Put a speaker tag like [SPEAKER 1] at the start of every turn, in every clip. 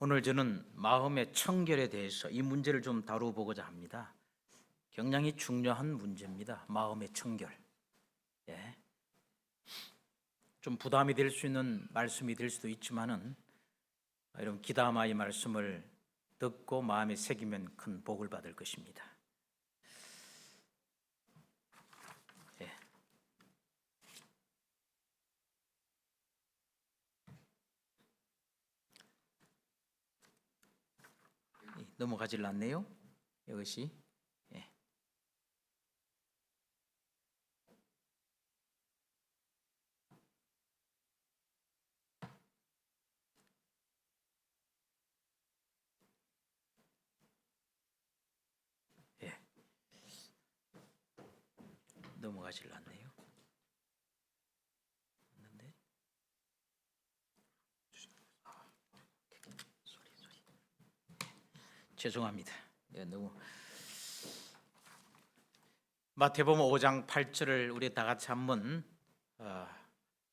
[SPEAKER 1] 오늘 저는 마음의 청결에 대해서 이 문제를 좀 다뤄보고자 합니다. 굉장히 중요한 문제입니다. 마음의 청결. 예. 좀 부담이 될 수 있는 말씀이 될 수도 있지만은 여러분 기다마 이 말씀을 듣고 마음에 새기면 큰 복을 받을 것입니다. 예. 넘어가질 않네요. 이것이. 예. 예. 넘어가질 않네요. 없는데. 소리. 죄송합니다. 예, 너무 마태복음 5장 8절을 우리 다 같이 한번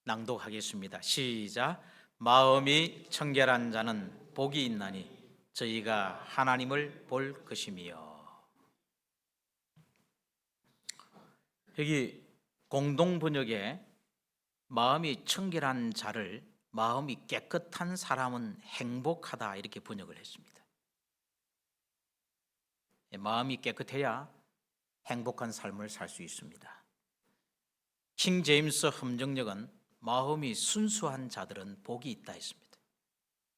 [SPEAKER 1] 낭독하겠습니다. 시작. 마음이 청결한 자는 복이 있나니 저희가 하나님을 볼 것이며. 여기 공동 번역에 마음이 청결한 자를 마음이 깨끗한 사람은 행복하다 이렇게 번역을 했습니다. 마음이 깨끗해야 행복한 삶을 살 수 있습니다. 킹 제임스 함정역은 마음이 순수한 자들은 복이 있다 했습니다.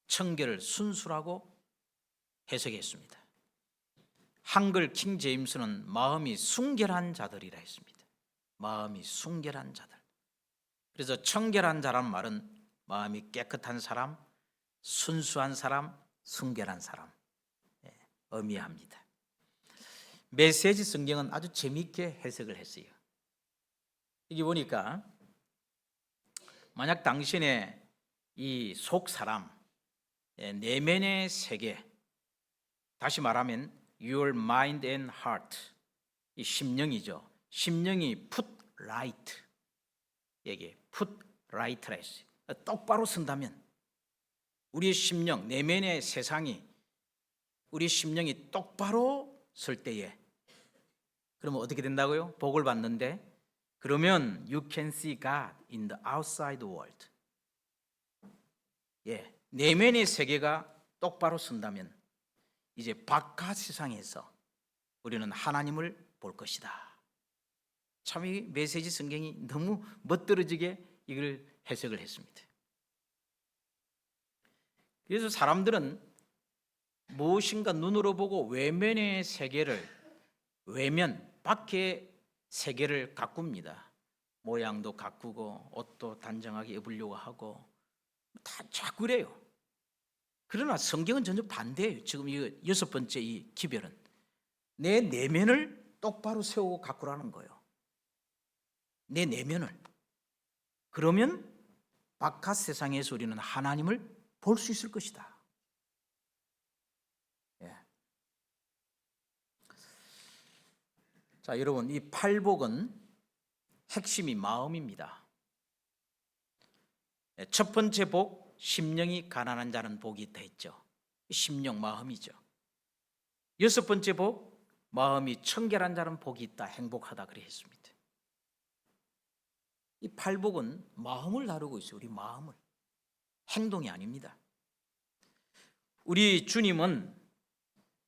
[SPEAKER 1] 청결을 순수라고 해석했습니다. 한글 킹 제임스는 마음이 순결한 자들이라 했습니다. 마음이 순결한 자들. 그래서 청결한 자란 말은 마음이 깨끗한 사람, 순수한 사람, 순결한 사람 의미합니다. 메시지 성경은 아주 재미있게 해석을 했어요. 여기 보니까 만약 당신의 이 속 사람, 내면의 세계, 다시 말하면 your mind and heart, 이 심령이죠. 심령이 put right, 여기 put right라 했어요. 똑바로 쓴다면 우리의 심령, 내면의 세상이 우리 심령이 똑바로 설 때에 그러면 어떻게 된다고요? 복을 받는데 그러면 you can see God in the outside world. 예, 내면의 세계가 똑바로 쓴다면 이제 바깥 세상에서 우리는 하나님을 볼 것이다. 참 이 메시지 성경이 너무 멋들어지게 이걸 해석을 했습니다. 그래서 사람들은 무엇인가 눈으로 보고 외면의 세계를 밖의 세계를 가꿉니다. 모양도 가꾸고 옷도 단정하게 입으려고 하고 다 자꾸 그래요. 그러나 성경은 전혀 반대예요. 지금 이 여섯 번째 이 기별은 내 내면을 똑바로 세우고 가꾸라는 거예요. 내 내면을. 그러면 바깥 세상에서 우리는 하나님을 볼 수 있을 것이다. 예. 자, 여러분 이 팔복은 핵심이 마음입니다. 첫 번째 복, 심령이 가난한 자는 복이 있다 했죠. 심령, 마음이죠. 여섯 번째 복, 마음이 청결한 자는 복이 있다, 행복하다 그래 했습니다. 이 팔복은 마음을 다루고 있어요. 우리 마음을. 행동이 아닙니다. 우리 주님은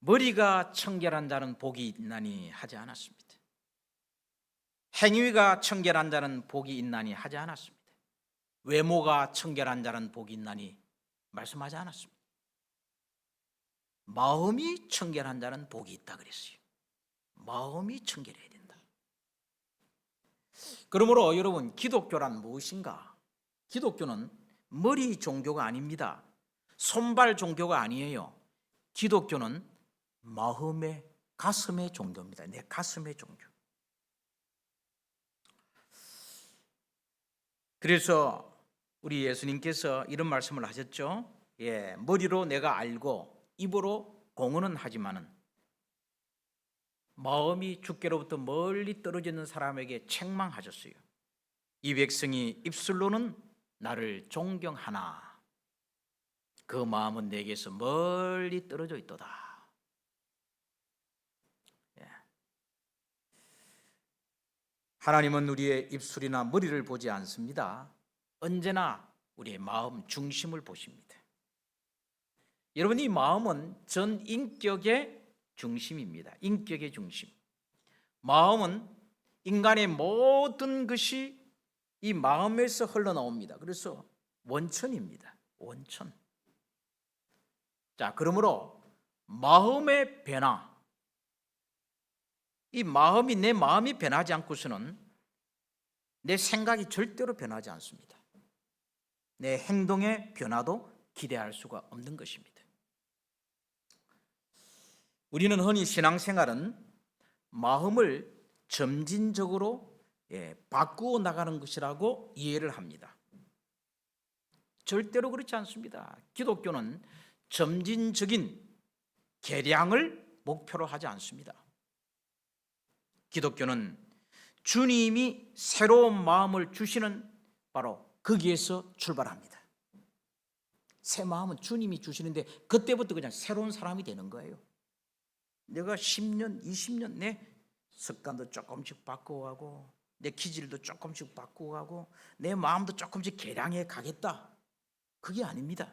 [SPEAKER 1] 머리가 청결한 자는 복이 있나니 하지 않았습니다. 행위가 청결한 자는 복이 있나니 하지 않았습니다. 외모가 청결한 자는 복이 있나니 말씀하지 않았습니다. 마음이 청결한 자는 복이 있다 그랬어요. 마음이 청결해야 된다. 그러므로 여러분 기독교란 무엇인가? 기독교는 머리 종교가 아닙니다. 손발 종교가 아니에요. 기독교는 마음의 가슴의 종교입니다. 내 가슴의 종교. 그래서 우리 예수님께서 이런 말씀을 하셨죠. 예, 머리로 내가 알고 입으로 공언은 하지만은 마음이 주께로부터 멀리 떨어져 있는 사람에게 책망하셨어요. 이 백성이 입술로는 나를 존경하나 그 마음은 내게서 멀리 떨어져 있도다. 예. 하나님은 우리의 입술이나 머리를 보지 않습니다. 언제나 우리의 마음 중심을 보십니다. 여러분, 이 마음은 전 인격의 중심입니다. 인격의 중심. 마음은 인간의 모든 것이 이 마음에서 흘러나옵니다. 그래서 원천입니다. 원천. 자, 그러므로 마음의 변화, 이 마음이 내 마음이 변하지 않고서는 내 생각이 절대로 변하지 않습니다. 내 행동의 변화도 기대할 수가 없는 것입니다. 우리는 흔히 신앙생활은 마음을 점진적으로 바꾸어 나가는 것이라고 이해를 합니다. 절대로 그렇지 않습니다. 기독교는 점진적인 개량을 목표로 하지 않습니다. 기독교는 주님이 새로운 마음을 주시는 바로 거기에서 출발합니다. 새 마음은 주님이 주시는데 그때부터 그냥 새로운 사람이 되는 거예요. 내가 10년, 20년 내 습관도 조금씩 바꾸어가고 내 기질도 조금씩 바꾸어가고 내 마음도 조금씩 개량해 가겠다. 그게 아닙니다.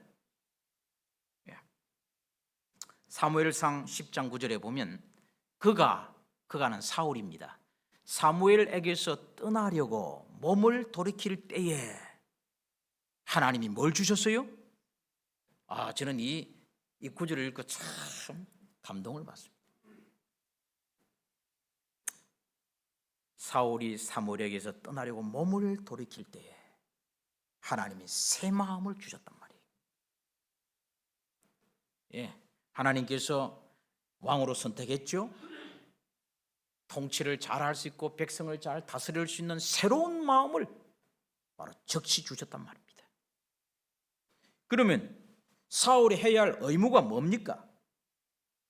[SPEAKER 1] 사무엘상 10장 9절에 보면 그가는 사울입니다. 사무엘에게서 떠나려고 몸을 돌이킬 때에 하나님이 뭘 주셨어요? 저는 이 구절을 읽고 참 감동을 받습니다. 사울이 사무엘에게서 떠나려고 몸을 돌이킬 때에 하나님이 새 마음을 주셨단 말이에요. 하나님께서 왕으로 선택했죠. 통치를 잘 할 수 있고 백성을 잘 다스릴 수 있는 새로운 마음을 바로 적시 주셨단 말입니다. 그러면 사울이 해야 할 의무가 뭡니까?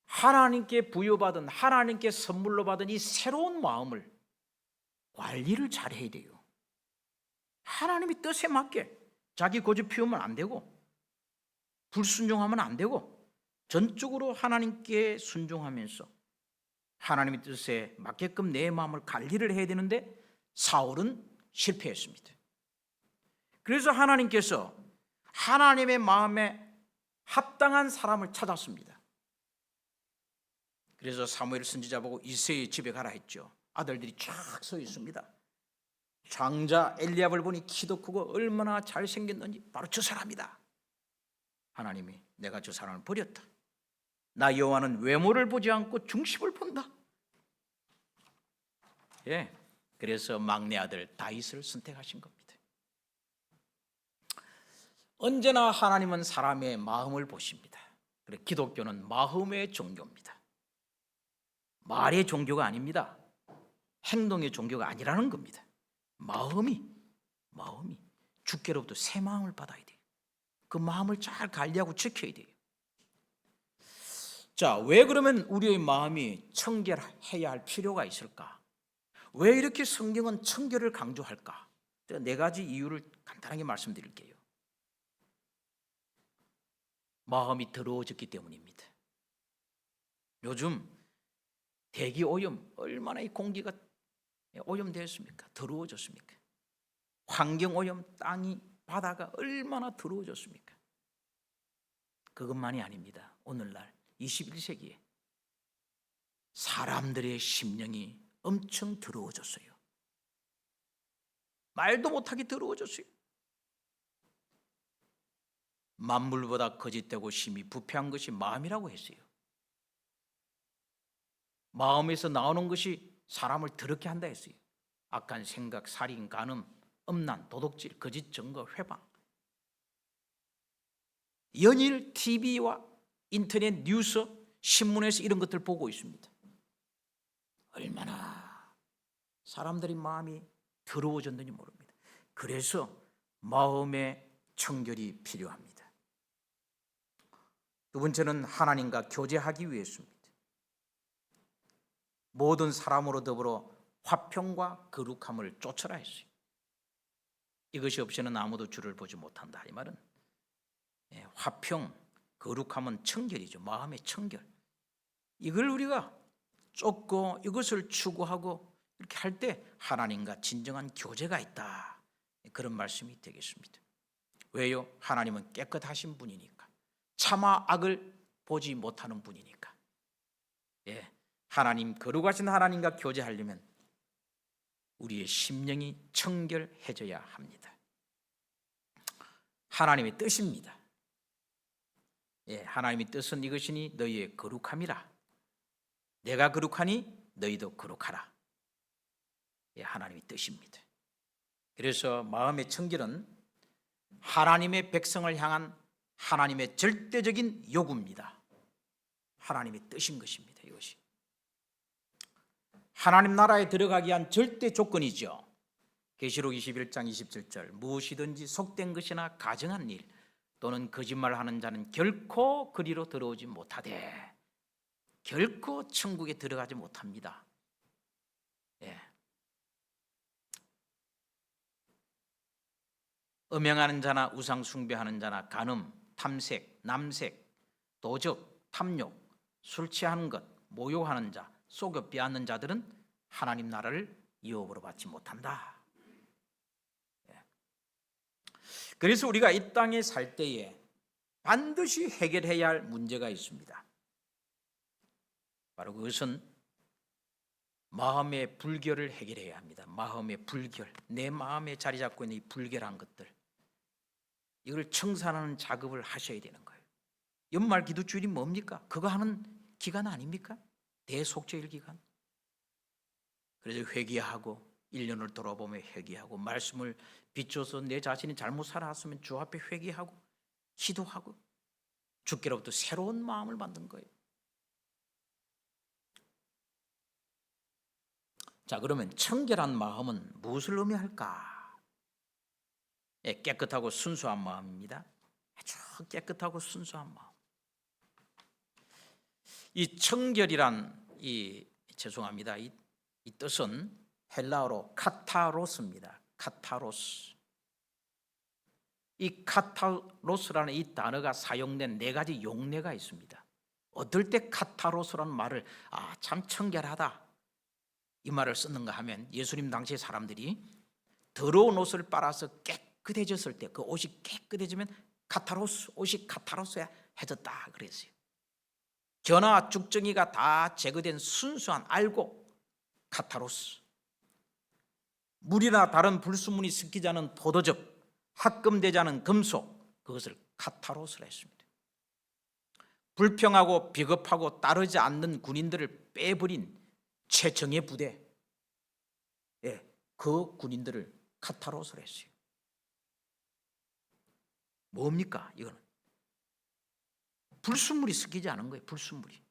[SPEAKER 1] 하나님께 부여받은, 하나님께 선물로 받은 이 새로운 마음을 관리를 잘 해야 돼요. 하나님의 뜻에 맞게 자기 고집 피우면 안 되고 불순종하면 안 되고 전적으로 하나님께 순종하면서 하나님의 뜻에 맞게끔 내 마음을 관리를 해야 되는데 사울은 실패했습니다. 그래서 하나님께서 하나님의 마음에 합당한 사람을 찾았습니다. 그래서 사무엘 선지자 보고 이새의 집에 가라 했죠. 아들들이 쫙 서 있습니다. 장자 엘리압을 보니 키도 크고 얼마나 잘생겼는지 바로 저 사람이다. 하나님이 내가 저 사람을 버렸다. 나 여호와는 외모를 보지 않고 중심을 본다. 그래서 막내 아들 다윗을 선택하신 겁니다. 언제나 하나님은 사람의 마음을 보십니다. 그래, 기독교는 마음의 종교입니다. 말의 종교가 아닙니다. 행동의 종교가 아니라는 겁니다. 마음이 주께로부터 새 마음을 받아야 돼요. 그 마음을 잘 관리하고 지켜야 돼요. 자, 왜 그러면 우리의 마음이 청결해야 할 필요가 있을까? 왜 이렇게 성경은 청결을 강조할까? 제가 4가지 이유를 간단하게 말씀드릴게요. 마음이 더러워졌기 때문입니다. 요즘 대기 오염, 얼마나 이 공기가 오염되었습니까? 더러워졌습니까? 환경 오염, 땅이, 바다가 얼마나 더러워졌습니까? 그것만이 아닙니다. 오늘날 21세기에 사람들의 심령이 엄청 더러워졌어요. 말도 못하게 더러워졌어요. 만물보다 거짓되고 심히 부패한 것이 마음이라고 했어요. 마음에서 나오는 것이 사람을 더럽게 한다 했어요. 악한 생각, 살인, 간음, 음란, 도둑질, 거짓 증거, 회방. 연일 TV와 인터넷 뉴스, 신문에서 이런 것들 보고 있습니다. 얼마나 사람들의 마음이 더러워졌는지 모릅니다. 그래서 마음의 청결이 필요합니다. 두 번째는 하나님과 교제하기 위해서입니다. 모든 사람으로 더불어 화평과 거룩함을 쫓으라 했어요. 이것이 없이는 아무도 주를 보지 못한다. 이 말은 화평, 거룩함은 청결이죠. 마음의 청결. 이걸 우리가 쫓고 이것을 추구하고 이렇게 할 때 하나님과 진정한 교제가 있다. 그런 말씀이 되겠습니다. 왜요? 하나님은 깨끗하신 분이니까. 차마 악을 보지 못하는 분이니까. 예, 하나님, 거룩하신 하나님과 교제하려면 우리의 심령이 청결해져야 합니다. 하나님의 뜻입니다. 예, 하나님의 뜻은 이것이니 너희의 거룩함이라. 내가 거룩하니 너희도 거룩하라. 예, 하나님의 뜻입니다. 그래서 마음의 청결은 하나님의 백성을 향한 하나님의 절대적인 요구입니다. 하나님의 뜻인 것입니다. 이것이 하나님 나라에 들어가기 위한 절대 조건이죠. 계시록 21장 27절 무엇이든지 속된 것이나 가증한 일 또는 거짓말하는 자는 결코 그리로 들어오지 못하되 결코 천국에 들어가지 못합니다. 예. 음행하는 자나 우상 숭배하는 자나 간음, 탐색, 남색, 도적, 탐욕, 술 취하는 것, 모욕하는 자, 속여 빼앗는 자들은 하나님 나라를 유업으로 받지 못한다. 그래서 우리가 이 땅에 살 때에 반드시 해결해야 할 문제가 있습니다. 바로 그것은 마음의 불결을 해결해야 합니다. 마음의 불결, 내 마음에 자리 잡고 있는 이 불결한 것들, 이걸 청산하는 작업을 하셔야 되는 거예요. 연말 기도주일이 뭡니까? 그거 하는 기간 아닙니까? 대속죄일 기간. 그래서 회개하고 1년을 돌아보며 회개하고 말씀을 비춰서 내 자신이 잘못 살아왔으면 주 앞에 회개하고 기도하고 주께로부터 새로운 마음을 받는 거예요. 자, 그러면 청결한 마음은 무엇을 의미할까? 예, 깨끗하고 순수한 마음입니다. 아주 깨끗하고 순수한 마음. 이 청결이란 이 뜻은 헬라어로 카타로스입니다. 카타로스. 이 카타로스라는 이 단어가 사용된 네 가지 용례가 있습니다. 어떨 때 카타로스라는 말을 참 청결하다 이 말을 썼는가 하면 예수님 당시의 사람들이 더러운 옷을 빨아서 깨끗해졌을 때 그 옷이 깨끗해지면 카타로스, 옷이 카타로스해졌다 그랬어요. 견아와 죽정이가 다 제거된 순수한 알고 카타로스. 물이나 다른 불순물이 섞이지 않은 포도즙, 합금되지 않은 금속, 그것을 카타로스라 했습니다. 불평하고 비겁하고 따르지 않는 군인들을 빼버린 최정예 부대, 그 군인들을 카타로스라 했어요. 뭡니까? 이거는 불순물이 섞이지 않은 거예요. 불순물이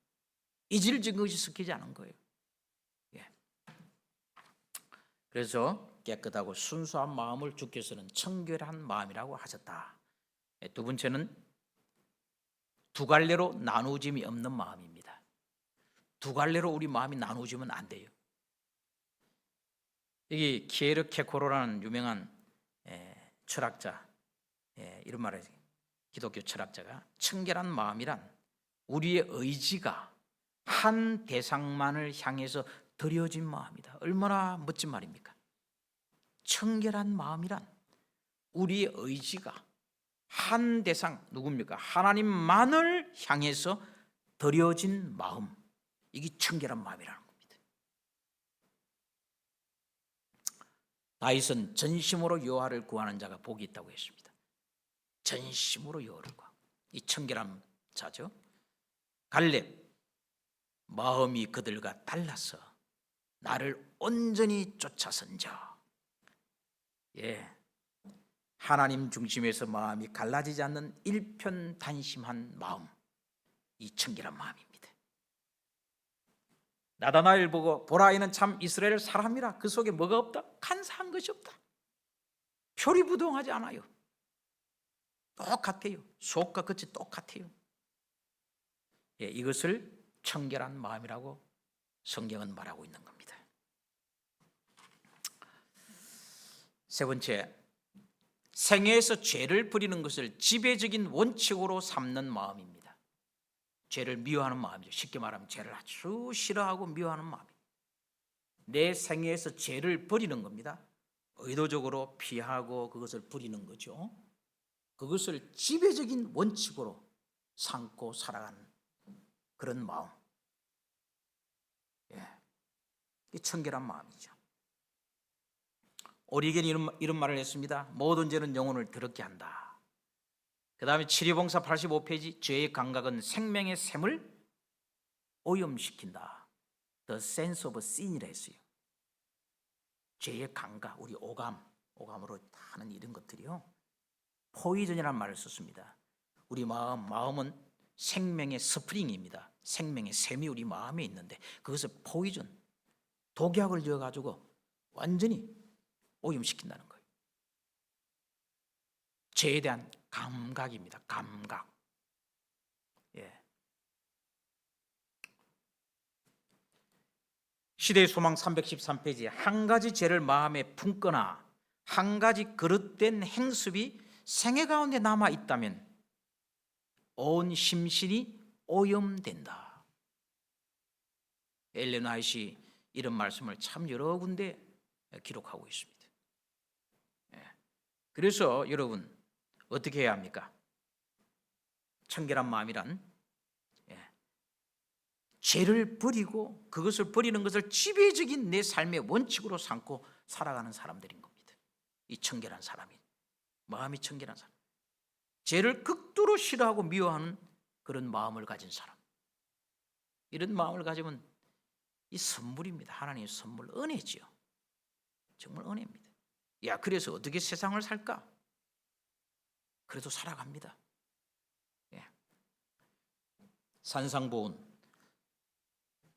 [SPEAKER 1] 이질적인 것이 섞이지 않은 거예요. 그래서 깨끗하고 순수한 마음을 주께서는 청결한 마음이라고 하셨다. 두 번째는 두 갈래로 나누어짐이 없는 마음입니다. 두 갈래로 우리 마음이 나누어지면 안 돼요. 여기 키에르 케코로라는 유명한 철학자, 이런 말을 해요. 기독교 철학자가 청결한 마음이란 우리의 의지가 한 대상만을 향해서 드려진 마음이다. 얼마나 멋진 말입니까? 청결한 마음이란 우리의 의지가 한 대상, 누굽니까? 하나님만을 향해서 드려진 마음, 이게 청결한 마음이라는 겁니다. 다윗은 전심으로 여호와를 구하는 자가 복이 있다고 했습니다. 전심으로 여호와를 구하고, 이 청결한 자죠. 갈렙, 마음이 그들과 달라서 나를 온전히 쫓아선 자. 하나님 중심에서 마음이 갈라지지 않는 일편단심한 마음, 이 청결한 마음입니다. 나다나엘 보고 보라 이는 참 이스라엘 사람이라 그 속에 뭐가 없다? 간사한 것이 없다. 표리부동하지 않아요. 똑같아요. 속과 끝이 똑같아요. 이것을 청결한 마음이라고 성경은 말하고 있는 겁니다. 세 번째, 생애에서 죄를 버리는 것을 지배적인 원칙으로 삼는 마음입니다. 죄를 미워하는 마음이죠. 쉽게 말하면 죄를 아주 싫어하고 미워하는 마음이. 내 생애에서 죄를 버리는 겁니다. 의도적으로 피하고 그것을 버리는 거죠. 그것을 지배적인 원칙으로 삼고 살아가는 그런 마음. 이 청결한 마음이죠. 오리겐이 이런 말을 했습니다. 모든 죄는 영혼을 더럽게 한다. 그 다음에 치리봉사 85페이지, 죄의 감각은 생명의 샘을 오염시킨다. The sense of sin이라 했어요. 죄의 감각, 우리 오감으로 하는 이런 것들이요, 포이즌이라는 말을 썼습니다. 우리 마음은 생명의 스프링입니다. 생명의 샘이 우리 마음에 있는데 그것을 포이즌, 독약을 지어가지고 완전히 오염시킨다는 거예요. 죄에 대한 감각입니다. 감각. 시대의 소망 313페이지에 한 가지 죄를 마음에 품거나 한 가지 그릇된 행습이 생애 가운데 남아 있다면 온 심신이 오염된다. 엘렌 화이트이 이런 말씀을 참 여러 군데 기록하고 있습니다. 그래서 여러분 어떻게 해야 합니까? 청결한 마음이란 죄를 버리고 그것을 버리는 것을 지배적인 내 삶의 원칙으로 삼고 살아가는 사람들인 겁니다. 이 청결한 사람이, 마음이 청결한 사람, 죄를 극도로 싫어하고 미워하는 그런 마음을 가진 사람. 이런 마음을 가지면 이 선물입니다. 하나님의 선물, 은혜지요. 정말 은혜입니다. 야, 그래서 어떻게 세상을 살까? 그래도 살아갑니다. 산상보훈,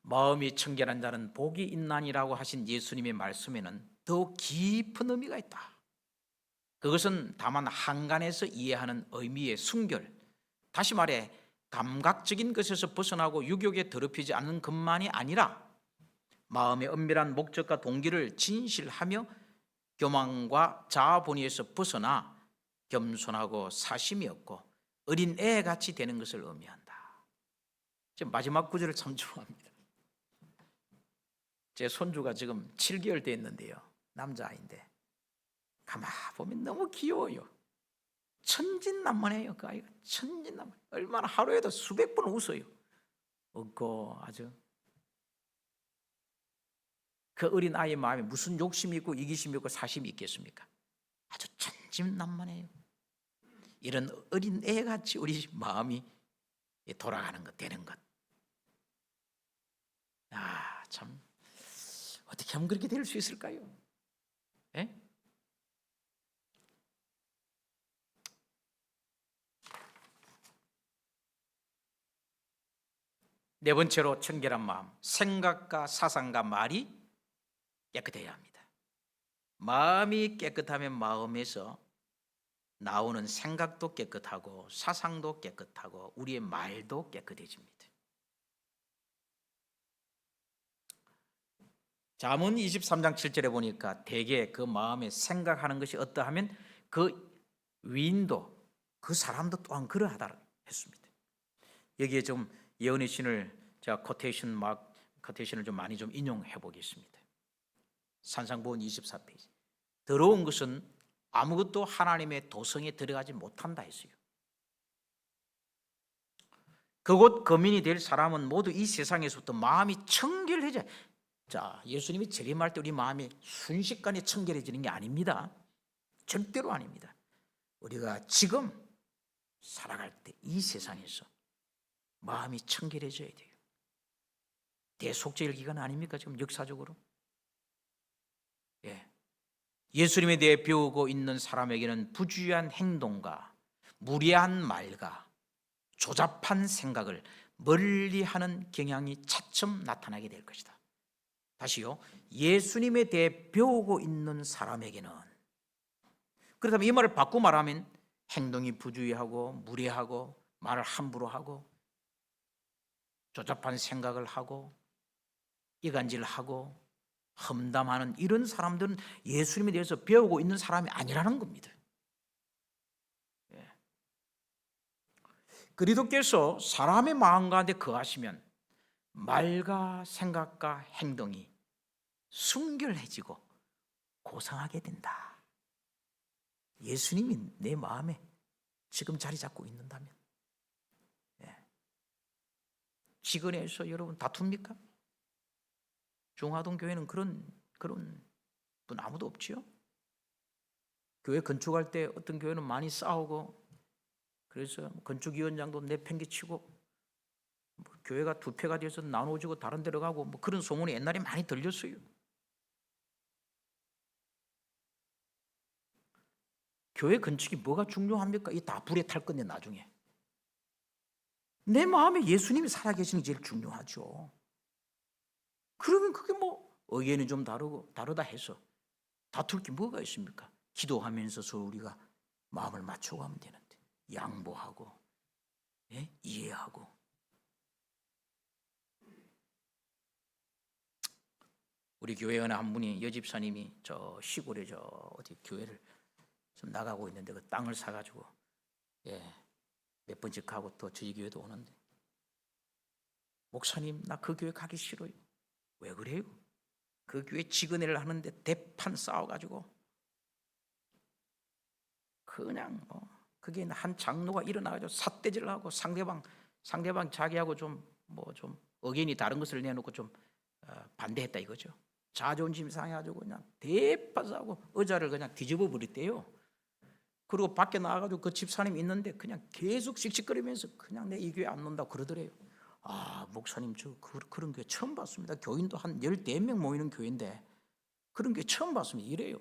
[SPEAKER 1] 마음이 청결한 자는 복이 있나니라고 하신 예수님의 말씀에는 더 깊은 의미가 있다. 그것은 다만 한간에서 이해하는 의미의 순결, 다시 말해 감각적인 것에서 벗어나고 유욕에 더럽히지 않는 것만이 아니라 마음의 은밀한 목적과 동기를 진실하며 교만과 자아본의에서 벗어나 겸손하고 사심이 없고 어린 애같이 되는 것을 의미한다. 지금 마지막 구절을 참 좋아합니다. 제 손주가 지금 7개월 됐는데요, 남자아이인데 가만 보면 너무 귀여워요. 천진난만해요. 그 아이가 천진난만. 얼마나 하루에도 수백 번 웃어요. 웃고 아주. 그 어린 아이의 마음에 무슨 욕심이 있고 이기심이 있고 사심이 있겠습니까? 아주 천진난만해요. 이런 어린 애같이 우리 마음이 돌아가는 것, 되는 것. 참 어떻게 하면 그렇게 될 수 있을까요? 네 번째로 청결한 마음, 생각과 사상과 말이 깨끗해야 합니다. 마음이 깨끗하면 마음에서 나오는 생각도 깨끗하고 사상도 깨끗하고 우리의 말도 깨끗해집니다. 잠언 23장 7절에 보니까 대개 그 마음에 생각하는 것이 어떠하면 그 위인도 그 사람도 또한 그러하다 했습니다. 여기에 좀 예언의 신을 제가 코테이션을 좀 많이 좀 인용해 보겠습니다. 산상보훈 24페이지. 더러운 것은 아무것도 하나님의 도성에 들어가지 못한다 했어요. 그곳 거민이 될 사람은 모두 이 세상에서부터 마음이 청결해져야. 자, 예수님이 재림할 때 우리 마음이 순식간에 청결해지는 게 아닙니다. 절대로 아닙니다. 우리가 지금 살아갈 때 이 세상에서 마음이 청결해져야 돼요. 대속죄일 기간 아닙니까? 지금 역사적으로. 예수님에 대해 배우고 있는 사람에게는 부주의한 행동과 무례한 말과 조잡한 생각을 멀리하는 경향이 차츰 나타나게 될 것이다. 다시요, 예수님에 대해 배우고 있는 사람에게는, 그렇다면 이 말을 바꾸고 말하면 행동이 부주의하고 무례하고 말을 함부로 하고 조잡한 생각을 하고 이간질하고 험담하는 이런 사람들은 예수님에 대해서 배우고 있는 사람이 아니라는 겁니다. 그리스도께서 사람의 마음 가운데 거하시면 말과 생각과 행동이 순결해지고 고상하게 된다. 예수님이 내 마음에 지금 자리 잡고 있는다면, 직원에서 여러분 다툽니까? 중화동 교회는 그런 분 아무도 없지요. 교회 건축할 때 어떤 교회는 많이 싸우고, 그래서 건축위원장도 내팽개치고, 교회가 두 패가 돼서 나눠지고 다른 데로 가고, 그런 소문이 옛날에 많이 들렸어요. 교회 건축이 뭐가 중요합니까? 이 다 불에 탈 건데 나중에. 내 마음에 예수님이 살아계시는 게 제일 중요하죠. 그러면 그게 의견이 좀 다르다 해서 다툴 게 뭐가 있습니까? 기도하면서 서로 우리가 마음을 맞춰가면 되는데, 양보하고, 이해하고. 우리 교회 어느 한 분이, 여집사님이 저 시골에 저 어디 교회를 좀 나가고 있는데 그 땅을 사가지고 몇 번씩 가고 또 저희 교회도 오는데, 목사님 나 그 교회 가기 싫어요. 왜 그래요? 그 교회 직원회를 하는데 대판 싸워가지고 그냥 그게 한 장로가 일어나가지고 삿대질을 하고 상대방 자기하고 좀 의견이 다른 것을 내놓고 좀 반대했다 이거죠. 자존심 상해가지고 그냥 대판 싸우고 의자를 그냥 뒤집어 버렸대요. 그리고 밖에 나가가지고 그 집사님 있는데 그냥 계속 씩씩거리면서 그냥 내 이 교회 안 논다고 그러더래요. 아, 목사님 저 그런 교회 처음 봤습니다. 교인도 한 14명 모이는 교회인데 그런 교회 처음 봤습니다. 이래요.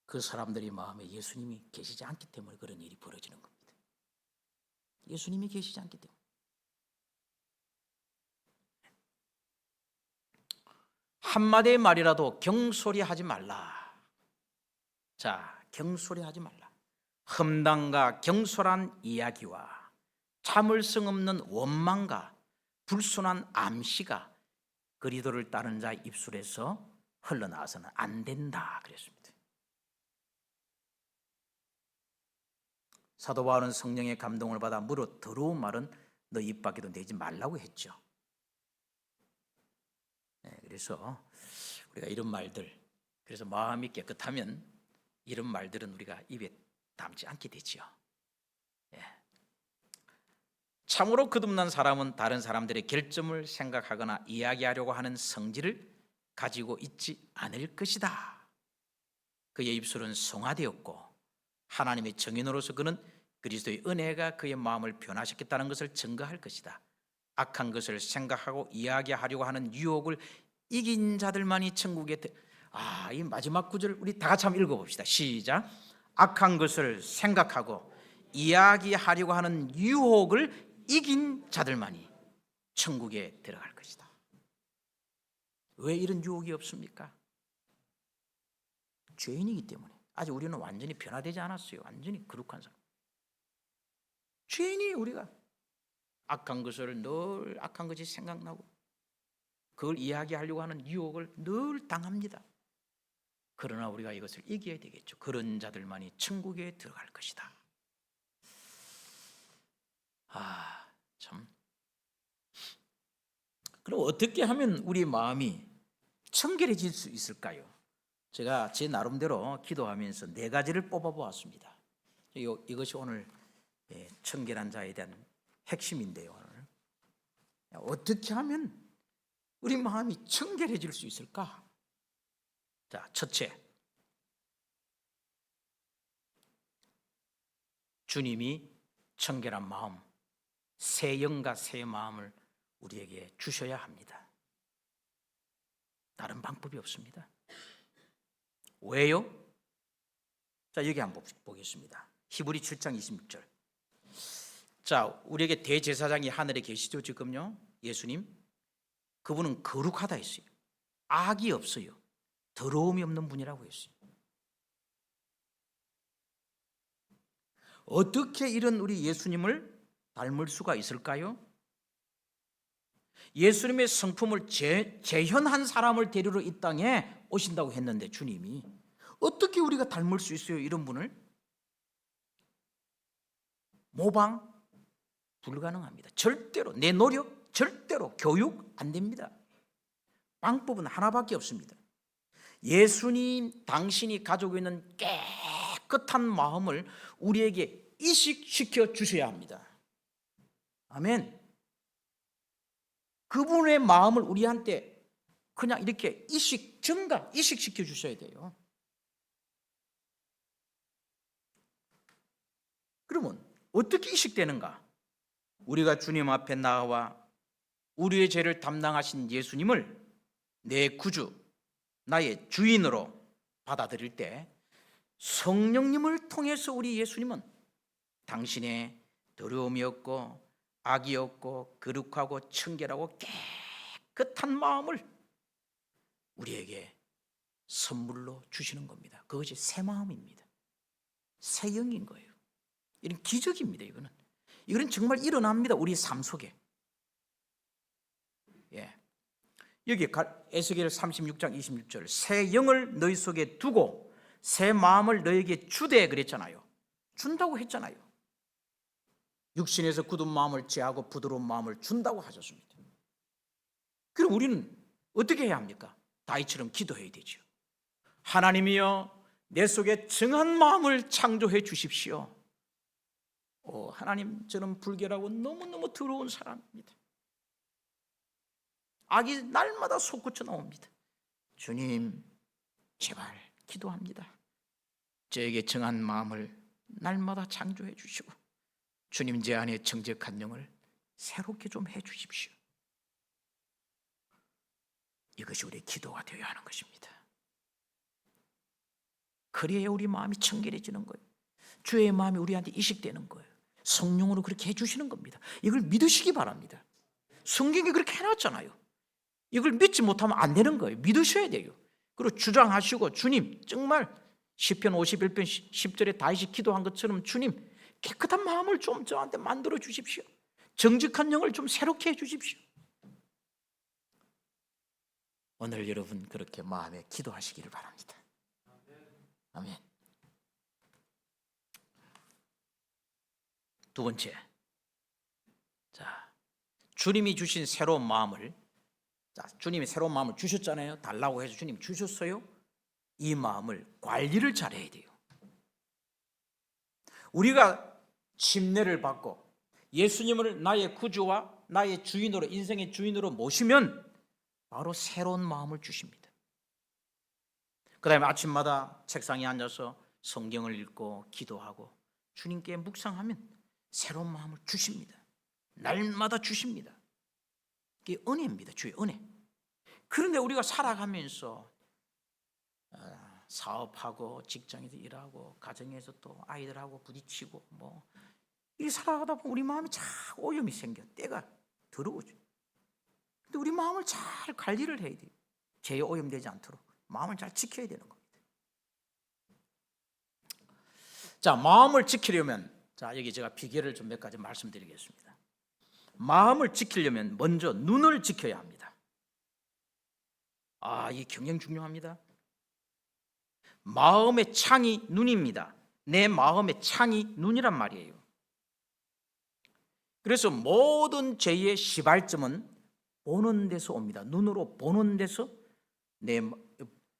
[SPEAKER 1] 그 사람들의 마음에 예수님이 계시지 않기 때문에 그런 일이 벌어지는 겁니다. 예수님이 계시지 않기 때문에. 한마디의 말이라도 경솔히하지 말라. 자, 경솔히하지 말라. 험담과 경솔한 이야기와 참을성 없는 원망과 불순한 암시가 그리스도를 따르는 자의 입술에서 흘러나와서는 안 된다 그랬습니다. 사도 바울은 성령의 감동을 받아 무릇 더러운 말은 너 입 밖에도 내지 말라고 했죠. 그래서 우리가 이런 말들, 그래서 마음이 깨끗하면 이런 말들은 우리가 입에 담지 않게 되죠. 참으로 거듭난 사람은 다른 사람들의 결점을 생각하거나 이야기하려고 하는 성질을 가지고 있지 않을 것이다. 그의 입술은 성화되었고 하나님의 정인으로서 그는 그리스도의 은혜가 그의 마음을 변화시켰다는 것을 증거할 것이다. 악한 것을 생각하고 이야기하려고 하는 유혹을 이긴 자들만이 천국에 이 마지막 구절 우리 다 같이 한번 읽어봅시다. 시작. 악한 것을 생각하고 이야기하려고 하는 유혹을 이긴 자들만이 천국에 들어갈 것이다. 왜 이런 유혹이 없습니까? 죄인이기 때문에. 아직 우리는 완전히 변화되지 않았어요. 완전히 거룩한 사람. 죄인이 우리가 악한 것을 늘 악한 것이 생각나고 그걸 이야기하려고 하는 유혹을 늘 당합니다. 그러나 우리가 이것을 이겨야 되겠죠. 그런 자들만이 천국에 들어갈 것이다. 참. 그럼 어떻게 하면 우리 마음이 청결해질 수 있을까요? 제가 제 나름대로 기도하면서 4가지를 뽑아보았습니다. 이것이 오늘 청결한 자에 대한 핵심인데요. 오늘. 어떻게 하면 우리 마음이 청결해질 수 있을까? 자, 첫째, 주님이 청결한 마음, 새 영과 새 마음을 우리에게 주셔야 합니다. 다른 방법이 없습니다. 왜요? 자, 여기 한번 보겠습니다. 히브리 7장 26절. 자, 우리에게 대제사장이 하늘에 계시죠, 지금요. 예수님. 그분은 거룩하다 했어요. 악이 없어요. 더러움이 없는 분이라고 했어요. 어떻게 이런 우리 예수님을 닮을 수가 있을까요? 예수님의 성품을 재현한 사람을 데리러 이 땅에 오신다고 했는데 주님이 어떻게 우리가 닮을 수 있어요? 이런 분을 모방 불가능합니다. 절대로 내 노력, 절대로 교육 안 됩니다. 방법은 하나밖에 없습니다. 예수님 당신이 가지고 있는 깨끗한 마음을 우리에게 이식시켜 주셔야 합니다. 아멘. 그분의 마음을 우리한테 그냥 이렇게 이식시켜 주셔야 돼요. 그러면 어떻게 이식되는가? 우리가 주님 앞에 나와 우리의 죄를 담당하신 예수님을 내 구주, 나의 주인으로 받아들일 때 성령님을 통해서 우리 예수님은 당신의 더러움이 없고 악이 없고 거룩하고 청결하고 깨끗한 마음을 우리에게 선물로 주시는 겁니다. 그것이 새 마음입니다. 새 영인 거예요. 이런 기적입니다. 이거는 정말 일어납니다. 우리 삶 속에. 예. 여기 에스겔 36장 26절 새 영을 너희 속에 두고 새 마음을 너에게 주되 그랬잖아요. 준다고 했잖아요. 육신에서 굳은 마음을 제하고 부드러운 마음을 준다고 하셨습니다. 그럼 우리는 어떻게 해야 합니까? 다윗처럼 기도해야 되죠. 하나님이여 내 속에 정한 마음을 창조해 주십시오. 하나님, 저는 불결하고 너무너무 더러운 사람입니다. 악이 날마다 솟구쳐 나옵니다. 주님, 제발 기도합니다. 저에게 정한 마음을 날마다 창조해 주시고 주님 제 안에 정직한 영을 새롭게 좀 해 주십시오. 이것이 우리의 기도가 되어야 하는 것입니다. 그래야 우리 마음이 청결해지는 거예요. 주의 마음이 우리한테 이식되는 거예요. 성령으로 그렇게 해주시는 겁니다. 이걸 믿으시기 바랍니다. 성경이 그렇게 해놨잖아요. 이걸 믿지 못하면 안 되는 거예요. 믿으셔야 돼요. 그리고 주장하시고 주님 정말 시편 51편 10절에 다윗이 기도한 것처럼 주님 깨끗한 마음을 좀 저한테 만들어 주십시오. 정직한 영을 좀 새롭게 해 주십시오. 오늘 여러분 그렇게 마음에 기도하시기를 바랍니다. 아멘. 두 번째, 자, 주님이 주신 새로운 마음을, 주님이 새로운 마음을 주셨잖아요. 달라고 해서 주님 주셨어요. 이 마음을 관리를 잘해야 돼요. 우리가 침례를 받고 예수님을 나의 구주와 나의 주인으로, 인생의 주인으로 모시면 바로 새로운 마음을 주십니다. 그 다음에 아침마다 책상에 앉아서 성경을 읽고 기도하고 주님께 묵상하면 새로운 마음을 주십니다. 날마다 주십니다. 이게 은혜입니다. 주의 은혜. 그런데 우리가 살아가면서 사업하고 직장에서 일하고 가정에서 또 아이들하고 부딪히고 이 살아가다 보면 우리 마음이 자꾸 오염이 생겨. 때가 더러워져. 근데 우리 마음을 잘 관리를 해야 돼요. 죄에 오염되지 않도록 마음을 잘 지켜야 되는 겁니다. 자, 마음을 지키려면, 여기 제가 비결을 좀 몇 가지 말씀드리겠습니다. 마음을 지키려면 먼저 눈을 지켜야 합니다. 이게 굉장히 중요합니다. 마음의 창이 눈입니다. 내 마음의 창이 눈이란 말이에요. 그래서 모든 죄의 시발점은 보는 데서 옵니다. 눈으로 보는 데서 내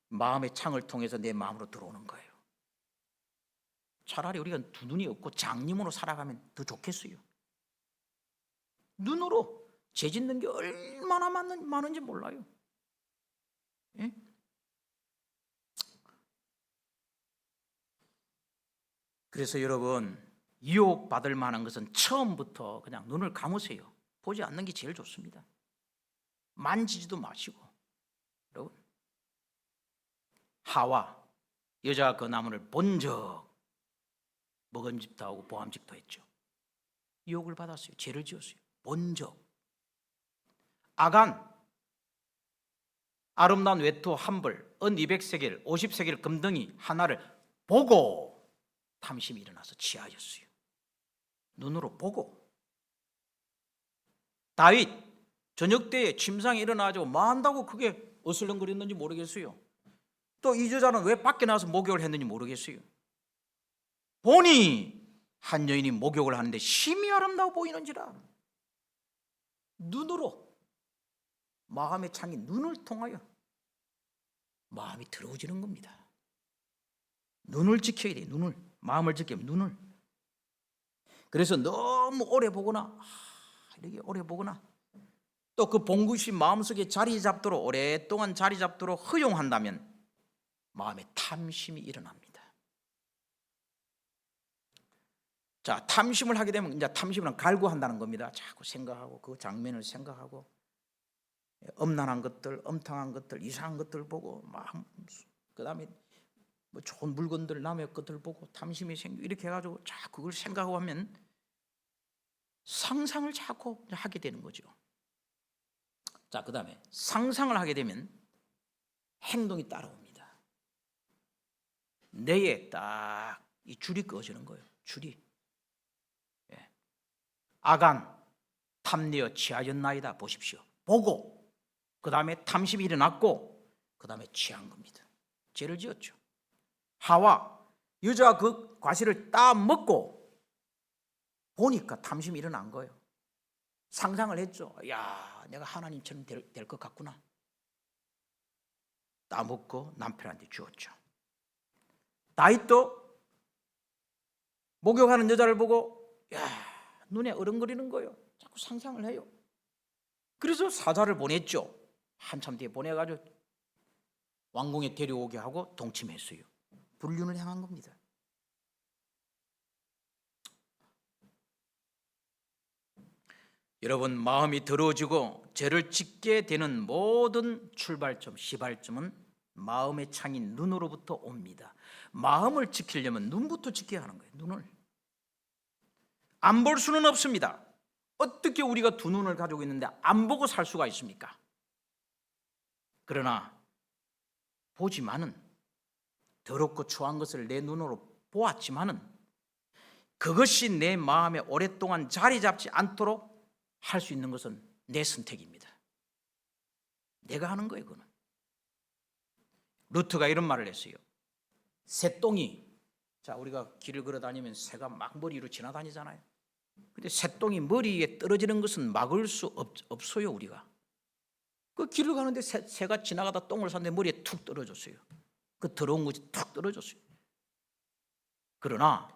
[SPEAKER 1] 마음의 창을 통해서 내 마음으로 들어오는 거예요. 차라리 우리가 두 눈이 없고 장님으로 살아가면 더 좋겠어요. 눈으로 죄 짓는 게 얼마나 많은지 몰라요. 예? 그래서 여러분, 유혹받을 만한 것은 처음부터 그냥 눈을 감으세요. 보지 않는 게 제일 좋습니다. 만지지도 마시고. 여러분, 하와, 여자가 그 나무를 본 적 먹음직도 하고 보암직도 했죠. 유혹을 받았어요. 죄를 지었어요. 본 적. 아간, 아름다운 외투 한 벌, 은 200세겔, 50세겔 금덩이 하나를 보고 탐심이 일어나서 취하였어요. 눈으로 보고. 다윗, 저녁 때에 침상에 일어나가지고 뭐 한다고 그게 어슬렁거렸는지 모르겠어요. 또 이 저자는 왜 밖에 나와서 목욕을 했는지 모르겠어요. 보니 한 여인이 목욕을 하는데 심히 아름다워 보이는지라. 눈으로, 마음의 창이 눈을 통하여 마음이 더러워지는 겁니다. 눈을 지켜야 돼. 눈을, 마음을 지키면 눈을. 그래서 너무 오래 보거나 이렇게 오래 보거나 또 그 본 것이 마음속에 자리 잡도록 오랫동안 자리 잡도록 허용한다면 마음에 탐심이 일어납니다. 자, 탐심을 하게 되면 이제 탐심은 갈구한다는 겁니다. 자꾸 생각하고 그 장면을 생각하고 엄난한 것들, 엄탕한 것들, 이상한 것들 보고 막 그다음에 뭐 좋은 물건들 남의 것들 보고 탐심이 생기고 이렇게 해가지고 자꾸 그걸 생각하고 하면 상상을 자꾸 하게 되는 거죠. 자, 그다음에 상상을 하게 되면 행동이 따라옵니다. 뇌에 딱 이 줄이 꺼지는 거예요. 줄이. 아간 탐내어 취하였나이다. 보십시오. 보고 그 다음에 탐심이 일어났고 그 다음에 취한 겁니다. 죄를 지었죠. 하와 여자가 그 과실을 따먹고 보니까 탐심이 일어난 거예요. 상상을 했죠. 야, 내가 하나님처럼 될 것 같구나. 따먹고 남편한테 주었죠. 다윗도 목욕하는 여자를 보고 야, 눈에 어른거리는 거예요. 자꾸 상상을 해요. 그래서 사자를 보냈죠. 한참 뒤에 보내가지고 왕궁에 데려오게 하고 동침했어요. 불륜을 행한 겁니다. 여러분, 마음이 더러워지고 죄를 짓게 되는 모든 출발점, 시발점은 마음의 창인 눈으로부터 옵니다. 마음을 지키려면 눈부터 지켜야 하는 거예요. 눈을. 안 볼 수는 없습니다. 어떻게 우리가 두 눈을 가지고 있는데 안 보고 살 수가 있습니까? 그러나 보지만은 더럽고 추한 것을 내 눈으로 보았지만은 그것이 내 마음에 오랫동안 자리 잡지 않도록 할 수 있는 것은 내 선택입니다. 내가 하는 거예요, 그거는. 루트가 이런 말을 했어요. 새똥이, 자, 우리가 길을 걸어 다니면 새가 막 머리 위로 지나다니잖아요. 근데 새똥이 머리에 떨어지는 것은 막을 수 없어요, 우리가. 그 길을 가는데 새가 지나가다 똥을 쌌는데 머리에 툭 떨어졌어요. 그 더러운 것이 툭 떨어졌어요. 그러나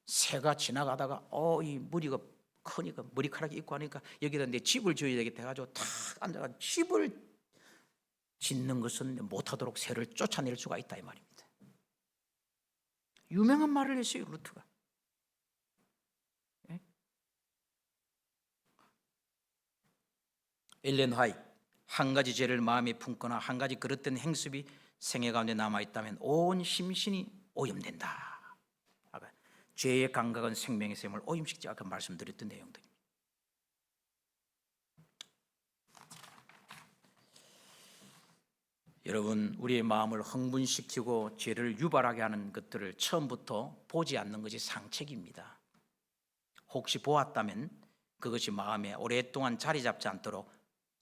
[SPEAKER 1] 새가 지나가다가 이 머리가 크니까 머리카락이 있고 하니까 여기다 내 집을 지어야 되겠다 해가지고 탁 앉아가 집을 짓는 것은 못하도록 새를 쫓아낼 수가 있다 이 말입니다. 유명한 말을 했어요, 루트가. 엘렌 화이트, 한 가지 죄를 마음에 품거나 한 가지 그릇된 행습이 생애 가운데 남아있다면 온 심신이 오염된다. 아까 죄의 감각은 생명의 샘을 오염시키지, 아까 말씀드렸던 내용들입니다. 여러분, 우리의 마음을 흥분시키고 죄를 유발하게 하는 것들을 처음부터 보지 않는 것이 상책입니다. 혹시 보았다면 그것이 마음에 오랫동안 자리 잡지 않도록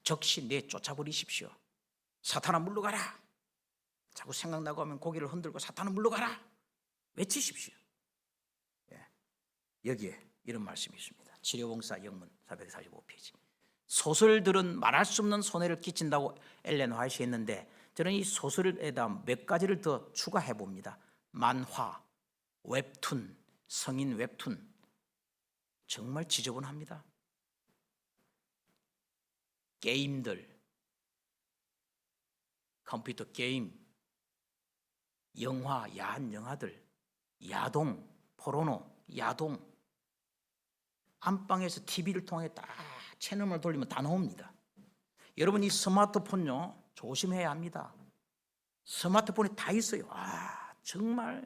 [SPEAKER 1] 적시 내쫓아버리십시오. 사탄아 물러가라. 자꾸 생각나고 하면 고개를 흔들고 사탄아 물러가라 외치십시오. 여기에 이런 말씀이 있습니다. 치료봉사 영문 445페이지. 소설들은 말할 수 없는 손해를 끼친다고 엘렌 화이트가 했는데 저는 이 소설에다 몇 가지를 더 추가해 봅니다. 만화, 웹툰, 성인 웹툰 정말 지저분합니다. 게임들, 컴퓨터 게임, 영화, 야한 영화들, 야동, 포르노, 야동, 안방에서 TV를 통해 딱 채널을 돌리면 다 나옵니다. 여러분, 이 스마트폰요 조심해야 합니다. 스마트폰에 다 있어요. 정말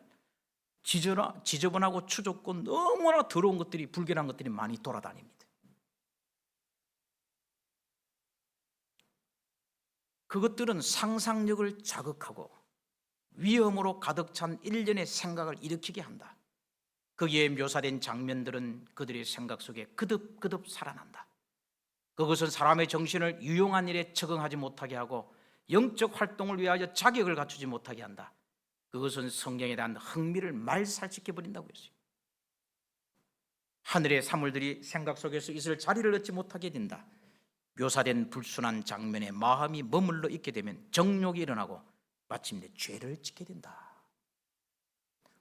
[SPEAKER 1] 지저분하고 추접고 너무나 더러운 것들이, 불결한 것들이 많이 돌아다닙니다. 그것들은 상상력을 자극하고 위험으로 가득 찬 일련의 생각을 일으키게 한다. 거기에 묘사된 장면들은 그들의 생각 속에 그득그득 살아난다. 그것은 사람의 정신을 유용한 일에 적응하지 못하게 하고 영적 활동을 위하여 자격을 갖추지 못하게 한다. 그것은 성경에 대한 흥미를 말살시켜 버린다고 했어요. 하늘의 사물들이 생각 속에서 있을 자리를 얻지 못하게 된다. 묘사된 불순한 장면에 마음이 머물러 있게 되면 정욕이 일어나고 마침내 죄를 짓게 된다.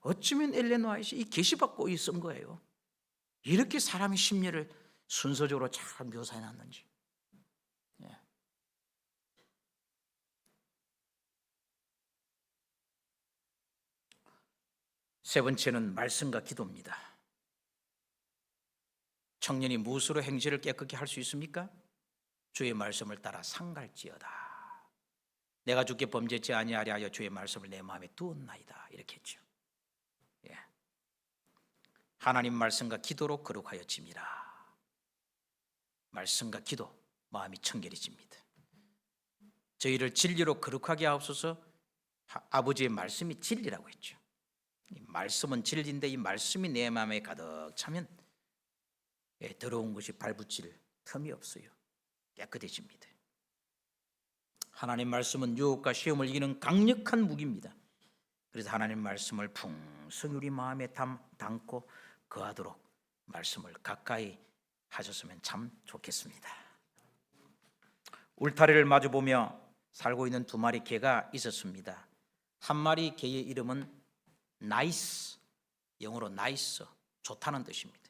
[SPEAKER 1] 어쩌면 엘렌 화이트이 계시받고 쓴 거예요. 이렇게 사람의 심리를 순서적으로 잘 묘사해 놨는지. 예. 세 번째는 말씀과 기도입니다. 청년이 무엇으로 행실을 깨끗게 할 수 있습니까? 주의 말씀을 따라 상갈지어다. 내가 주께 범죄치 아니하려 하여 주의 말씀을 내 마음에 두었나이다. 이렇게 했죠. 예. 하나님 말씀과 기도로 거룩하여짐이라. 말씀과 기도, 마음이 청결해집니다. 저희를 진리로 거룩하게 하옵소서. 아버지의 말씀이 진리라고 했죠. 이 말씀은 진리인데 이 말씀이 내 마음에 가득 차면 더러운 것이 발붙일 틈이 없어요. 깨끗해집니다. 하나님 말씀은 유혹과 시험을 이기는 강력한 무기입니다. 그래서 하나님 말씀을 풍성히 우리 마음에 담고 거하도록 말씀을 가까이 하셨으면 참 좋겠습니다. 울타리를 마주보며 살고 있는 두 마리 개가 있었습니다. 한 마리 개의 이름은 나이스, 영어로 나이스, 좋다는 뜻입니다.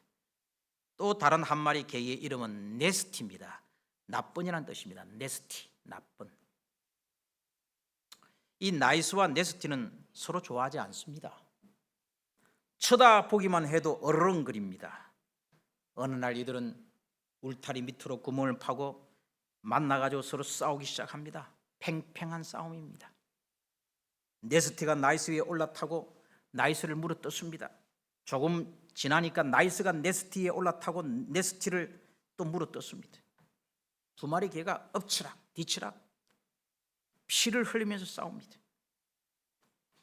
[SPEAKER 1] 또 다른 한 마리 개의 이름은 네스티입니다. 나쁜이라는 뜻입니다. 네스티, 나쁜. 이 나이스와 네스티는 서로 좋아하지 않습니다. 쳐다보기만 해도 어르렁거립니다. 어느 날 이들은 울타리 밑으로 구멍을 파고 만나가지고 서로 싸우기 시작합니다. 팽팽한 싸움입니다. 네스티가 나이스 위에 올라타고 나이스를 물어뜯습니다. 조금 지나니까 나이스가 네스티에 올라타고 네스티를 또 물어뜯습니다. 두 마리 개가 엎치락 뒤치락 피를 흘리면서 싸웁니다.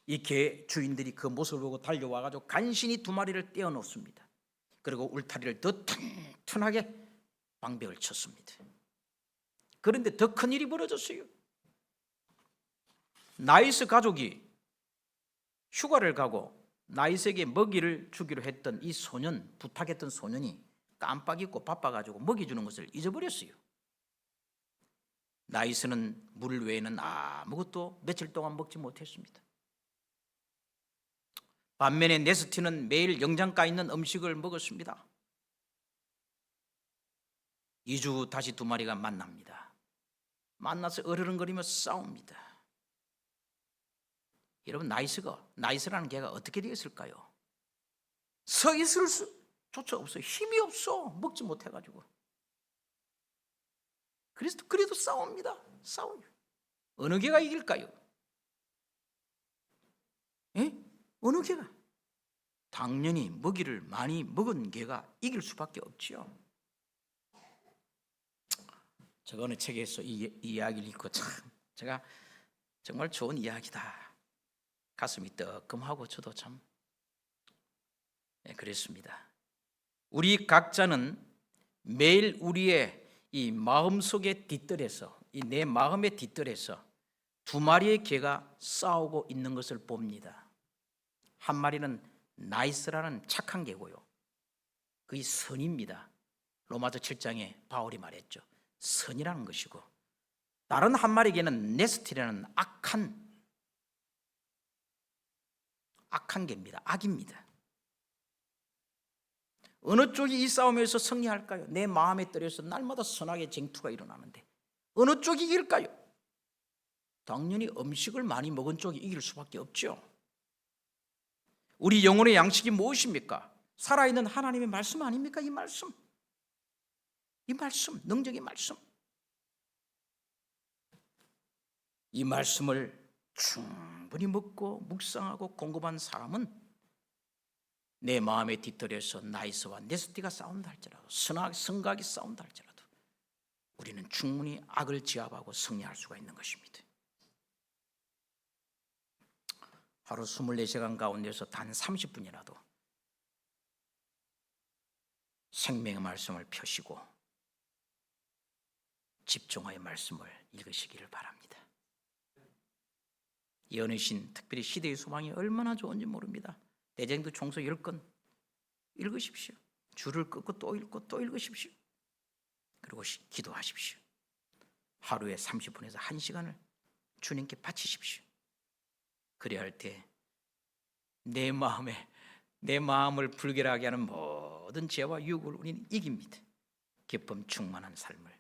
[SPEAKER 1] 이 개 주인들이 그 모습을 보고 달려와가지고 간신히 두 마리를 떼어놓습니다. 그리고 울타리를 더 튼튼하게 방벽을 쳤습니다. 그런데 더 큰 일이 벌어졌어요. 나이스 가족이 휴가를 가고 나이스에게 먹이를 주기로 했던 이 소년, 부탁했던 소년이 깜빡 잊고 바빠가지고 먹이 주는 것을 잊어버렸어요. 나이스는 물 외에는 아무것도 며칠 동안 먹지 못했습니다. 반면에 네스티는 매일 영양가 있는 음식을 먹었습니다. 2주 후 다시 두 마리가 만납니다. 만나서 어르렁거리며 싸웁니다. 여러분, 나이스라는 개가 어떻게 되었을까요? 서 있을 수조차 없어요. 힘이 없어. 먹지 못해가지고. 그래도 싸웁니다. 싸워요. 어느 개가 이길까요? 어느 개가? 당연히 먹이를 많이 먹은 개가 이길 수밖에 없죠. 제가 어느 책에서 이 이야기를 읽고 참 제가 정말 좋은 이야기다. 가슴이 뜨끔하고 저도 참 그랬습니다. 우리 각자는 매일 우리의 이 마음속의 뒷뜰에서, 이 내 마음의 뒷뜰에서 두 마리의 개가 싸우고 있는 것을 봅니다. 한 마리는 나이스라는 착한 개고요. 그게 선입니다. 로마서 7장에 바울이 말했죠. 선이라는 것이고, 다른 한 마리 개는 네스티라는 악한 개입니다. 악입니다. 어느 쪽이 이 싸움에서 승리할까요? 내 마음의 뜰에서 날마다 선악의 쟁투가 일어나는데 어느 쪽이 이길까요? 당연히 음식을 많이 먹은 쪽이 이길 수밖에 없죠. 우리 영혼의 양식이 무엇입니까? 살아있는 하나님의 말씀 아닙니까? 이 말씀, 능력의 말씀. 이 말씀을 충분히 먹고 묵상하고 공급한 사람은 내 마음의 뒷뜰에서 나이스와 네스티가 싸운다 할지라도, 선각이 싸운다 할지라도 우리는 충분히 악을 제압하고 승리할 수가 있는 것입니다. 하루 24시간 가운데서 단 30분이라도 생명의 말씀을 펴시고 집중하여 말씀을 읽으시기를 바랍니다. 예언의 특별히 시대의 소망이 얼마나 좋은지 모릅니다. 대쟁도 총서 10권 읽으십시오. 줄을 끊고 또 읽고 또 읽으십시오. 그리고 기도하십시오. 하루에 30분에서 1시간을 주님께 바치십시오. 그래야 할 때 내 마음을 불결하게 하는 모든 죄와 유혹을 우리는 이깁니다. 기쁨 충만한 삶을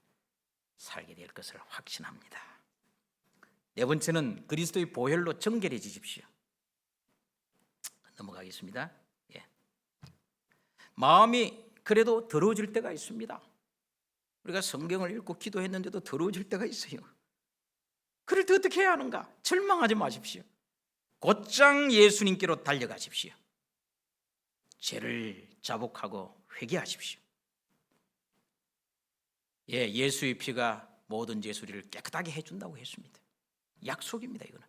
[SPEAKER 1] 살게 될 것을 확신합니다. 네 번째는 그리스도의 보혈로 정결해지십시오. 넘어가겠습니다. 마음이 그래도 더러워질 때가 있습니다. 우리가 성경을 읽고 기도했는데도 더러워질 때가 있어요. 그럴 때 어떻게 해야 하는가? 절망하지 마십시오. 곧장 예수님께로 달려가십시오. 죄를 자복하고 회개하십시오. 예수의 피가 모든 죄 수리를 깨끗하게 해준다고 했습니다. 약속입니다. 이거는.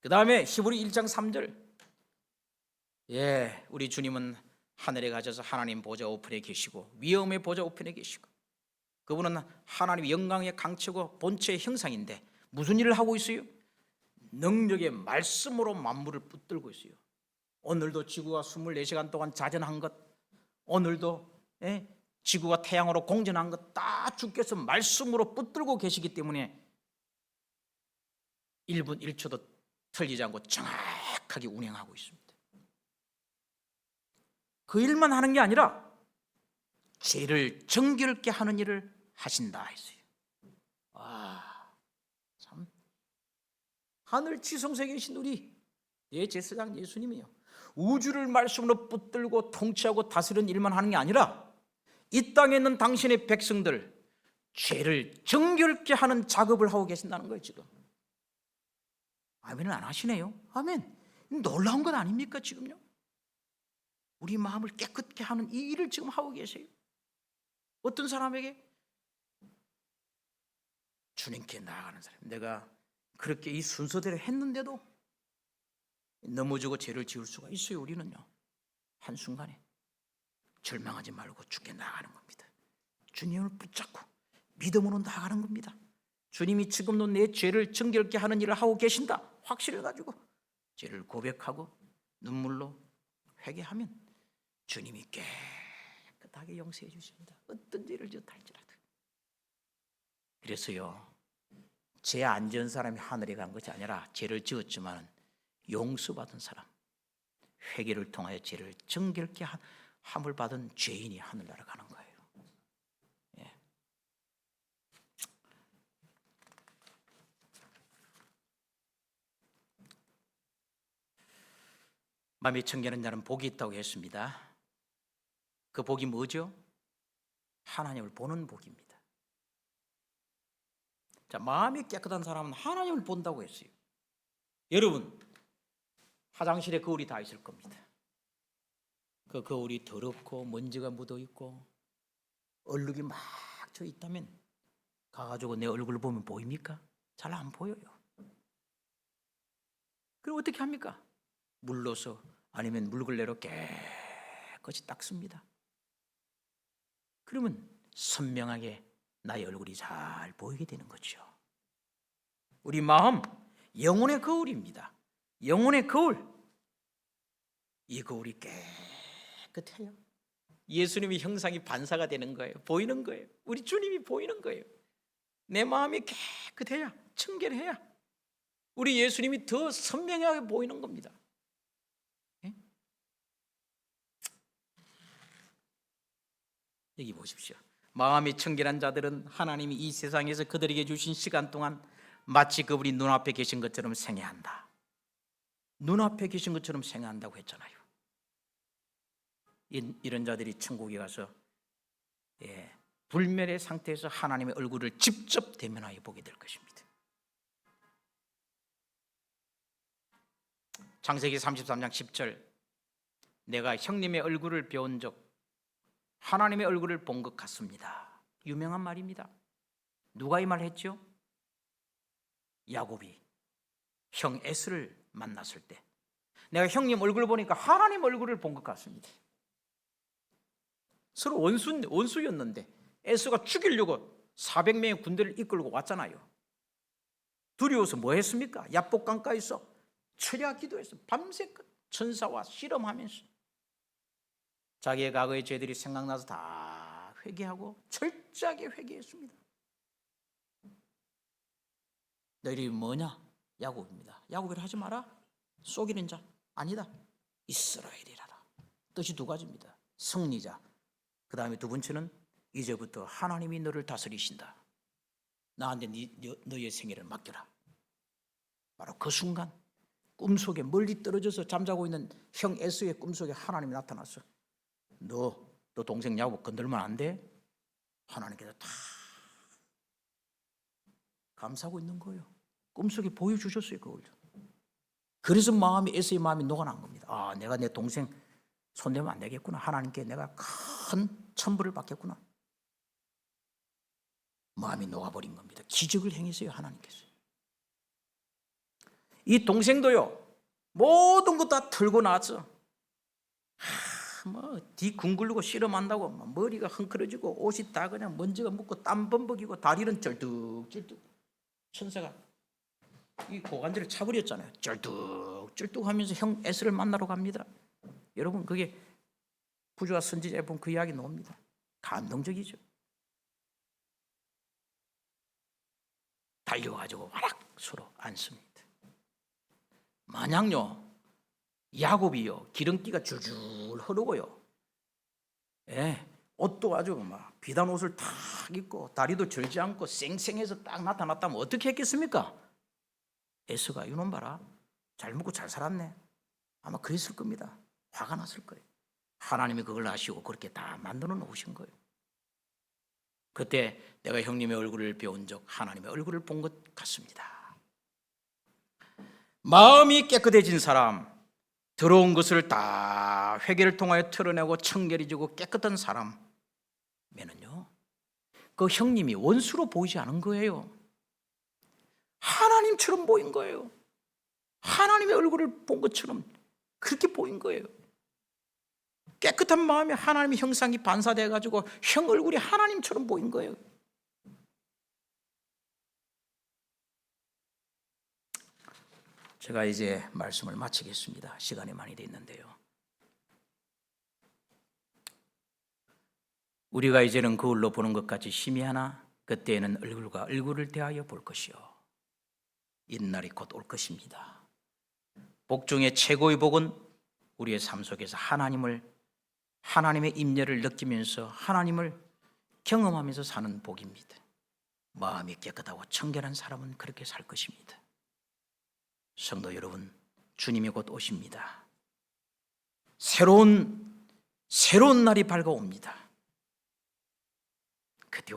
[SPEAKER 1] 그 다음에 히브리 1장 3절. 우리 주님은 하늘에 가셔서 하나님 보좌 우편에 계시고 위엄의 보좌 우편에 계시고, 그분은 하나님의 영광의 강체고 본체의 형상인데 무슨 일을 하고 있어요? 능력의 말씀으로 만물을 붙들고 있어요. 오늘도 지구가 24시간 동안 자전한 것, 오늘도 지구가 태양으로 공전한 것 다 주께서 말씀으로 붙들고 계시기 때문에 1분 1초도 틀리지 않고 정확하게 운행하고 있습니다. 그 일만 하는 게 아니라 죄를 정결케 하는 일을 하신다 했어요. 참, 하늘 지성소에 계신 우리 제사장 예수님이요, 우주를 말씀으로 붙들고 통치하고 다스리는 일만 하는 게 아니라 이 땅에 있는 당신의 백성들 죄를 정결케 하는 작업을 하고 계신다는 거예요. 지금 아멘을 안 하시네요. 아멘. 놀라운 건 아닙니까? 지금요, 우리 마음을 깨끗게 하는 이 일을 지금 하고 계세요. 어떤 사람에게? 주님께 나아가는 사람. 내가 그렇게 이 순서대로 했는데도 넘어지고 죄를 지을 수가 있어요. 우리는요, 한순간에 절망하지 말고 주께 나아가는 겁니다. 주님을 붙잡고 믿음으로 나아가는 겁니다. 주님이 지금도 내 죄를 정결케 하는 일을 하고 계신다 확신을 가지고 죄를 고백하고 눈물로 회개하면 주님이 깨끗하게 용서해 주십니다. 어떤 죄를 지었다 할지라도. 그래서요, 죄 안 지은 사람이 하늘에 간 것이 아니라 죄를 지었지만 용서받은 사람, 회개를 통하여 죄를 정결케 함을 받은 죄인이 하늘나라 가는 거예요. 마음이 청결한 자는 복이 있다고 했습니다. 그 복이 뭐죠? 하나님을 보는 복입니다. 자, 마음이 깨끗한 사람은 하나님을 본다고 했어요. 여러분, 화장실에 거울이 다 있을 겁니다. 그 거울이 더럽고 먼지가 묻어 있고 얼룩이 막 져 있다면 가가지고 내 얼굴을 보면 보입니까? 잘 안 보여요. 그럼 어떻게 합니까? 물로서 아니면 물걸레로 깨끗이 닦습니다. 그러면 선명하게 나의 얼굴이 잘 보이게 되는 거죠. 우리 마음, 영혼의 거울입니다. 영혼의 거울. 이 거울이 깨끗해요. 예수님의 형상이 반사가 되는 거예요. 보이는 거예요. 우리 주님이 보이는 거예요. 내 마음이 깨끗해야, 청결해야 우리 예수님이 더 선명하게 보이는 겁니다. 여기 보십시오. 마음이 청결한 자들은 하나님이 이 세상에서 그들에게 주신 시간 동안 마치 그분이 눈앞에 계신 것처럼 생애한다. 눈앞에 계신 것처럼 생애한다고 했잖아요. 이런 자들이 천국에 가서 불멸의 상태에서 하나님의 얼굴을 직접 대면하여 보게 될 것입니다. 창세기 33장 10절, 내가 형님의 얼굴을 배운 적 하나님의 얼굴을 본 것 같습니다. 유명한 말입니다. 누가 이 말을 했죠? 야곱이 형 에스를 만났을 때 내가 형님 얼굴을 보니까 하나님 얼굴을 본 것 같습니다. 서로 원수였는데 에스가 죽이려고 400명의 군대를 이끌고 왔잖아요. 두려워서 뭐 했습니까? 야복강가에서 철야 기도해서 밤새 천사와 씨름하면서 자기의 과거의 죄들이 생각나서 다 회개하고 철저하게 회개했습니다. 너희들이 뭐냐? 야곱입니다. 야곱이라 하지 마라. 속이는 자 아니다. 이스라엘이라라. 뜻이 두 가지입니다. 승리자. 그 다음에 두 번째는 이제부터 하나님이 너를 다스리신다. 나한테 너의 생애를 맡겨라. 바로 그 순간 꿈속에 멀리 떨어져서 잠자고 있는 형 에서의 꿈속에 하나님이 나타났어. 너 동생 야곱 건들면 안 돼. 하나님께서 다 감싸고 있는 거예요. 꿈속에 보여주셨어요. 그걸. 그래서 에서의 마음이 녹아난 겁니다. 아, 내가 내 동생 손대면 안 되겠구나. 하나님께 내가 큰 천벌을 받겠구나. 마음이 녹아버린 겁니다. 기적을 행했어요. 하나님께서. 이 동생도요, 모든 것 다 털고 나서 뒤 궁글고 씨름한다고 머리가 헝클어지고 옷이 다 그냥 먼지가 묻고 땀 범벅이고 다리는 쩔뚝쩔뚝. 천사가 이 고관절을 차버렸잖아요. 쩔뚝쩔뚝 하면서 형 에스를 만나러 갑니다. 여러분, 그게 부조와 선지자에 보면 그 이야기 나옵니다. 감동적이죠. 달려가지고 와락 서로 안습니다. 마냥요, 야곱이요, 기름기가 줄줄 흐르고요, 옷도 아주 막 비단 옷을 탁 입고 다리도 절지 않고 쌩쌩해서 딱 나타났다면 어떻게 했겠습니까? 에서가 이놈 봐라, 잘 먹고 잘 살았네. 아마 그랬을 겁니다. 화가 났을 거예요. 하나님이 그걸 아시고 그렇게 다 만들어 놓으신 거예요. 그때 내가 형님의 얼굴을 배운 적 하나님의 얼굴을 본 것 같습니다. 마음이 깨끗해진 사람, 더러운 것을 다 회개를 통하여 털어내고 청결해지고 깨끗한 사람에는요, 그 형님이 원수로 보이지 않은 거예요. 하나님처럼 보인 거예요. 하나님의 얼굴을 본 것처럼 그렇게 보인 거예요. 깨끗한 마음에 하나님의 형상이 반사돼가지고 형 얼굴이 하나님처럼 보인 거예요. 제가 이제 말씀을 마치겠습니다. 시간이 많이 됐는데요. 우리가 이제는 거울로 보는 것 같이 심히 하나 그때에는 얼굴과 얼굴을 대하여 볼 것이요, 이날이 곧 올 것입니다. 복 중에 최고의 복은 우리의 삶 속에서 하나님의 임재를 느끼면서 하나님을 경험하면서 사는 복입니다. 마음이 깨끗하고 청결한 사람은 그렇게 살 것입니다. 성도 여러분, 주님이 곧 오십니다. 새로운 날이 밝아옵니다. 그때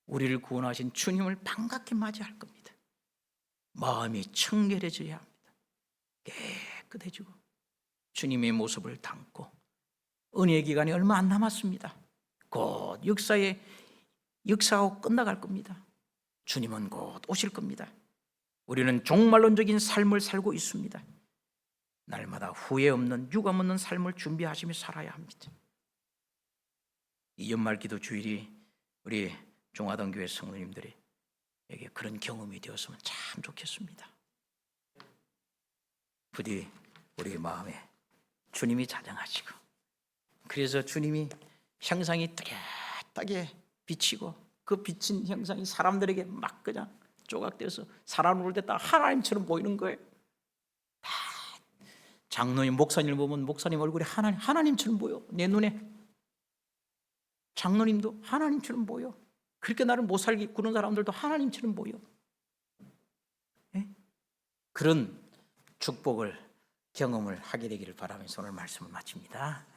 [SPEAKER 1] 우리를 구원하신 주님을 반갑게 맞이할 겁니다. 마음이 청결해져야 합니다. 깨끗해지고 주님의 모습을 담고, 은혜의 기간이 얼마 안 남았습니다. 곧 역사하고 끝나갈 겁니다. 주님은 곧 오실 겁니다. 우리는 종말론적인 삶을 살고 있습니다. 날마다 후회 없는 유감 없는 삶을 준비하시며 살아야 합니다. 이 연말 기도 주일이 우리 중화동 교회 성도님들에게 그런 경험이 되었으면 참 좋겠습니다. 부디 우리 마음에 주님이 자정하시고, 그래서 주님이 형상이 뚜렷하게 비치고, 그 비친 형상이 사람들에게 막 그냥 조각돼서 사람 올 때 딱 하나님처럼 보이는 거예요. 다 장로님, 목사님을 보면 목사님 얼굴이 하나님처럼 보여. 내 눈에 장로님도 하나님처럼 보여. 그렇게 나를 못 살게 구는 사람들도 하나님처럼 보여. 그런 축복을 경험을 하게 되기를 바라면서 오늘 말씀을 마칩니다.